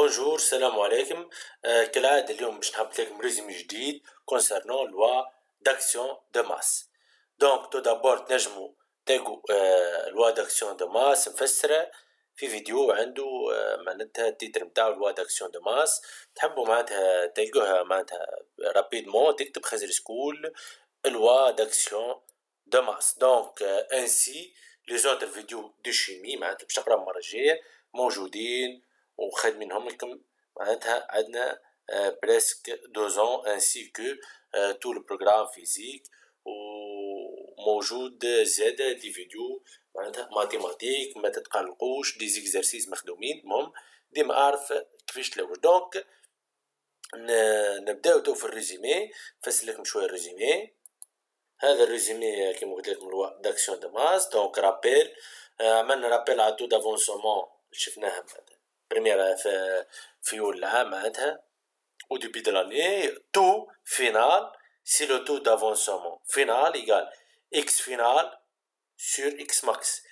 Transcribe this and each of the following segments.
بونجور السلام عليكم. كالعادة اليوم باش نحط لكم ريزومي جديد concernant loi d'action de masse. دونك تو دابور تنجمو تلقوا loi d'action de masse مفسرة في فيديو عنده معناتها التيتر نتاعو loi d'action de masse. تحبوا معناتها تلقوها معناتها رابيدمون تكتب خزر سكول loi d'action de masse. دونك انسي لي زوتر فيديو دو شيمي معناتها باش تقراهم المرة الجاية موجودين وخدمينهم لكم معناتها عندنا بريسك 2 ans ainsi que tout le programme physique وموجود زادة دي فيديو معناتها ماتيماتيك ما تتقلقوش دي زيكزارسيس مخدومين. المهم ديما اعرف كيفاش تلوج. دونك نبداو تو في الريزومي. نفسر لكم شويه الريزومي. هذا الريزومي كيما قلت لكم لوا داكسيون دو ماس. دونك رابيل عملنا رابيل على تو دافونسمون شفناها بريمير في أول العام معناتها au début de l'année. Tout final c'est le taux d'avancement final égale x final sur x max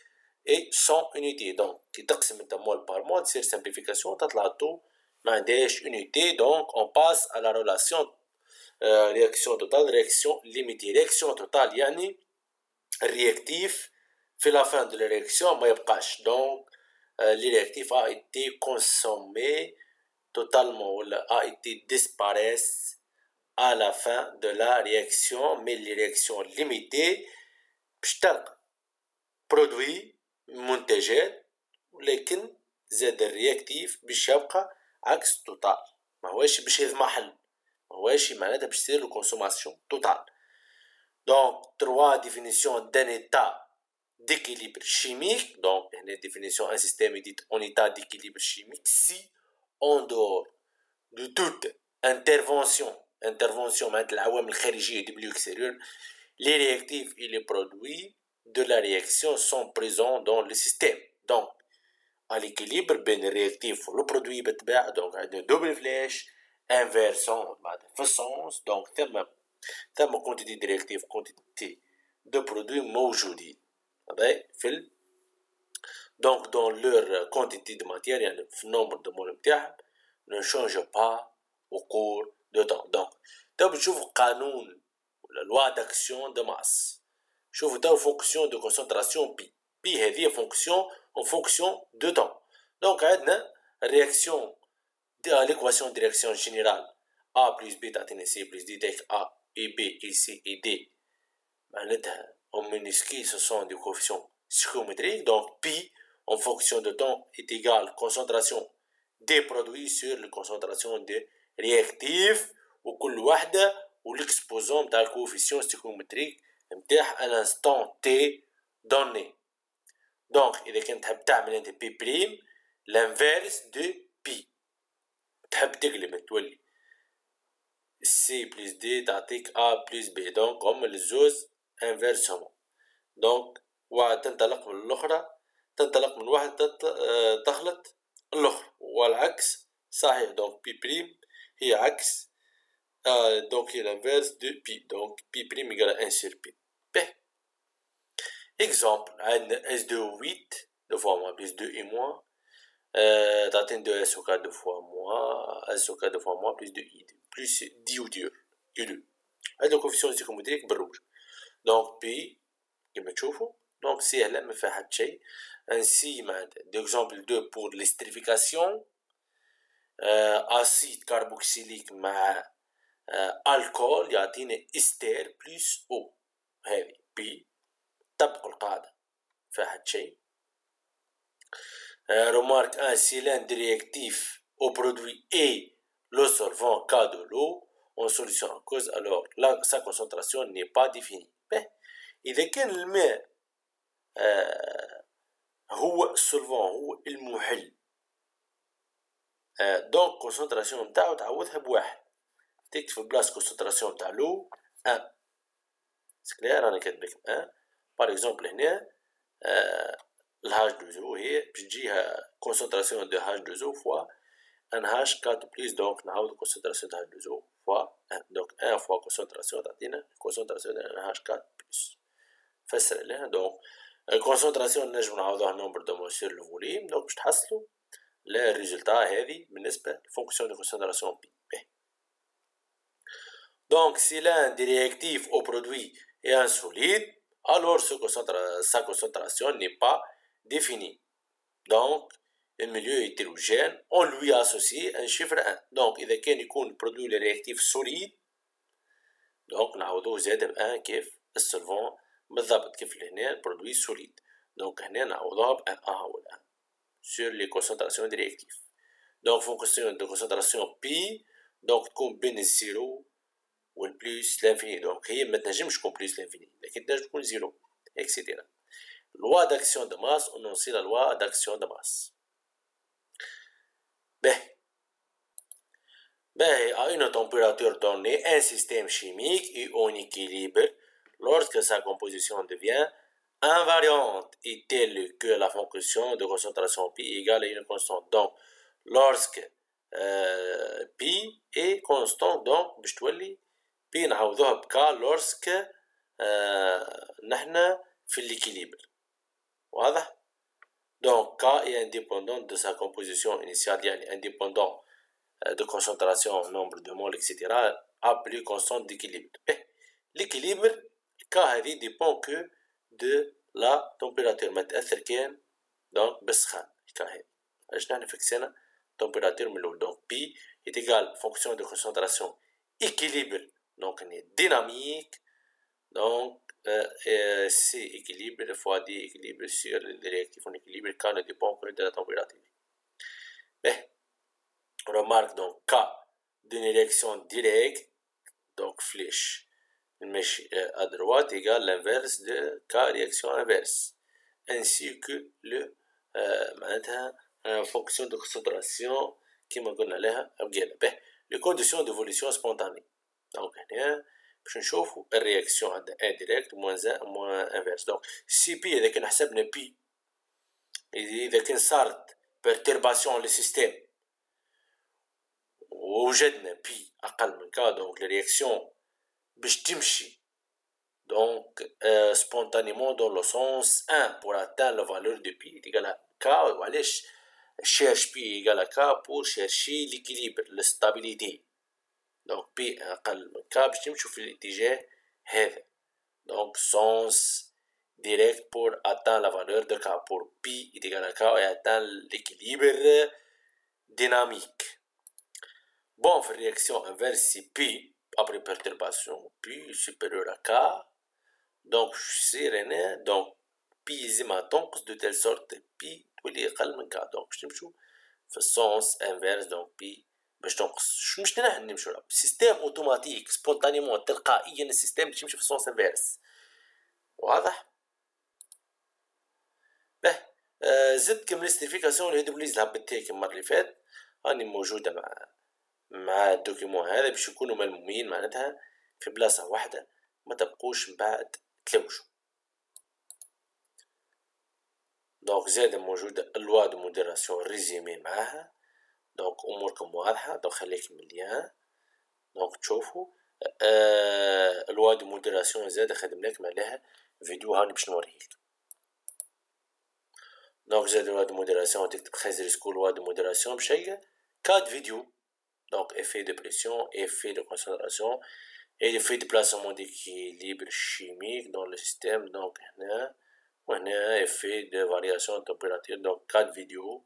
et 100 unités. donc كي تقسم انت مول بار مول تصير simplification تطلع التو ما عندهاش unité. donc on passe à la relation réaction totale réaction limitée. réaction totale يعني الرياكتيف في la fin de la réaction ما يبقاش. donc le réactif a été consommé totalement ou a été disparaisse à la fin de la réaction. mais les réactions limitées باش تلقى produit منتجات ولكن زاد الرياكتيف باش يبقى عكس توتال ما هواش باش يضمحل ما هواش معناتها باش تصير له كونسوماسيون توتال. donc 3 définitions d'un état d'équilibre chimique. donc هنا définition un système est dit en état d'équilibre chimique si en dehors de toute intervention معناتها العوامل الخارجية du milieu extérieur les réactifs et les produits de la réaction sont présents dans le système. donc à l'équilibre بين الرياكتيف والبرودوي بالطبيعة. donc عندنا double flash inversant معناتها في السونس. donc ثم quantité de réactif quantité de produits موجودين في donc dans leur quantité de matière يعني في النمبر de مول نتاعهم ne change pas au cours de temps. donc تو بتشوفوا قانون ولا loi d'action de masse. شوفوا تو fonction de concentration P. P هذه en fonction de temps. donc عندنا réaction de l'équation de réaction générale A plus B تعطينا C plus D تاك A et B et C et D معناتها en minuscule ce sont des coefficients psychométriques. donc P en fonction de temps est égal concentration des produits sur la concentration des réactifs وكل وحدة والexposant نتاع الكوفيسيون ستيكومتريك نتاعها à l'instant T donné. donc إذا كنت تحب تعمل أنت P بريم l'inverse de P تحب تقلب تولي C plus D تعطيك A plus B. donc هم الزوز inversement. donc واحد تنطلق من الأخرى تنطلق من واحد تخلط الأخرى والعكس صحيح. donc P بريم هي عكس donc هي l'inverse de P. donc P prime égale 1 sur P. exemple عندنا S2 8 2 fois moins plus 2 et moins تعطينا 2 S au 4 2 fois moins S au 4 2 fois moins plus 2 I plus D ou 2 عندنا coefficient ستيكومتريك بالروج. donc P كما تشوفوا donc سهلة ما فيها حتى شيء. ainsi معناتها d'exemple 2 pour l'esterification acide carboxylique مع الكول يعطينا استير بلس او. هذه بي طبقوا القاعدة فيها حد شيء. remarque un cylindre réactif au produit et le solvant K de l'eau en solution aqueuse alors là sa concentration n'est pas définie. إذا كان الماء هو السولفون هو المحل donc concentration نتاعو تعوضها بواحد تكتب في بلاص concentration نتاع لو 1 سكلير. أنا كاتب لكم 1 باغ اكزومبل هنا الهاش دو زو هي باش تجيها concentration دو هاش دو زو فوا ان هاش 4 بليس. donc نعوض concentration دو هاش دو زو فوا 1 donc 1 فوا concentration تعطينا concentration دو ان هاش 4 بليس. فسر لها. donc concentration نجم نعوضوها نومبر دو مول سور لو فوليم. donc باش تحصلوا الريزلتا هذه بالنسبة لفونكسيون دو كونسنتراسيون بي. Donc si l'un des réactifs au produit est un solide, alors sa concentration n'est pas définie. Donc le milieu hétérogène, on lui associe un chiffre 1. Donc إذا كان يكون produit le réactif solide, donc نعوضوه زاد ب 1 كيف السولفون بالضبط كيف لهنا produit solide. Donc هنا نعوضوها ب 1 هو الآن sur les concentrations des réactifs. Donc fonction de concentration P donc تكون بين الزيرو والبلس لانفيني. دونك هي ما تنجمش تكون بلس لانفيني لكن تنجم تكون زيرو اكسيتيرا. loi d'action de masse, on a aussi la loi d'action de masse. À une température donnée, un système chimique est en équilibre lorsque sa composition devient invariante et telle que la fonction de concentration P égale à une constante. Donc, lorsque P est constante, donc باش تولي P نعوضوها بكا lorsque نحنا في l'équilibre. واضح؟ Donc K est indépendant de sa composition initiale, يعني indépendant de concentration, nombre de moles, etc. appelé constante d'équilibre. L'équilibre K هذه dépend que de la température. ما تأثر كان donc بالسخان K هذه. علاش نحنا فيكسينا température من الأول. Donc P est égal fonction de concentration équilibre. Donc on est dynamique. Donc C équilibre fois D équilibre sur les réactifs en équilibre K ne dépend que de la température. On remarque donc K d'une réaction directe, donc flèche à droite égale l'inverse de K réaction inverse, ainsi que le fonction de concentration qui m'a donné les conditions d'évolution spontanée. Donc باش نشوفوا الرياكسيون عندها indirect moins inverse. donc سي بي اذا كان حسبنا بي اذا كان صارت perturbation للسيستم ووجدنا بي اقل من كا دونك الرياكسيون باش تمشي donc spontanément dans le sens 1 pour atteindre la valeur de pi égale à k. وعلاش cherche pi égale à k pour chercher l'équilibre la stabilité. donc P أقل من K باش نمشوا في الاتجاه هذا. donc sens direct pour atteindre la valeur de K pour P est égal à K et atteindre l'équilibre dynamique. Bon, في réaction inverse si P après perturbation P supérieur à K donc يصير هنا donc P زعما تنقص de telle sorte P تولي أقل من K. donc باش نمشوا في السونس inverse donc P باش تنقص مش نحن نمشوا له سيستم اوتوماتيك سبونتانيمون تلقائيا السيستم باش يمشي في السونس انفيرس. واضح؟ زدت كمليستيفيكاسيون الهيدروليز هبطتها كيما المره اللي فات راني موجوده مع الدوكيمون هذا باش يكونوا ملمومين معناتها في بلاصه واحده ما تبقوش من بعد تلوجوا. دونك زاد موجوده اللوا دو موديراسيون ريزيمي معاها. دونك اموركم واضحه. دونك خليك من اللين دونك تشوفوا اللوا دو موديراسيون زاد خدم لكم عليها فيديو هاني باش نوريك. دونك زاد اللوا دو موديراسيون تكتب 13 ريسكو لوا دو موديراسيون بشيء 4 فيديو. دونك effet de pression, effet de concentration et effet de placement d'équilibre chimique dans le système. donc هنا وهنا effet de variation de température. donc 4 فيديو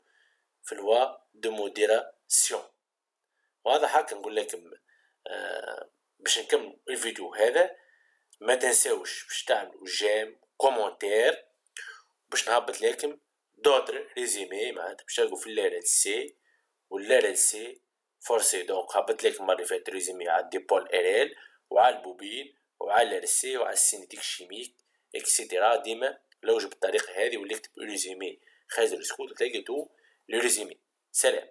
في اللوا دو موديراسيون. وهذا حق نقول لكم باش نكمل الفيديو هذا ما تنساوش باش تعملوا جيم كومنتير باش نهبط لكم دوتر ريزيمي معناتها باش تلقوا في الليل سي والليل سي فورسي. دونك هبط لكم المره اللي فاتت ريزيمي على ديبول ال وعلى البوبين وعلى السي وعلى السينيتيك شيميك اكسيتيرا. ديما لوج بالطريقه هذه واللي يكتب ريزيمي خازن السكوت تلقيتو لو ريزيمي. سلام.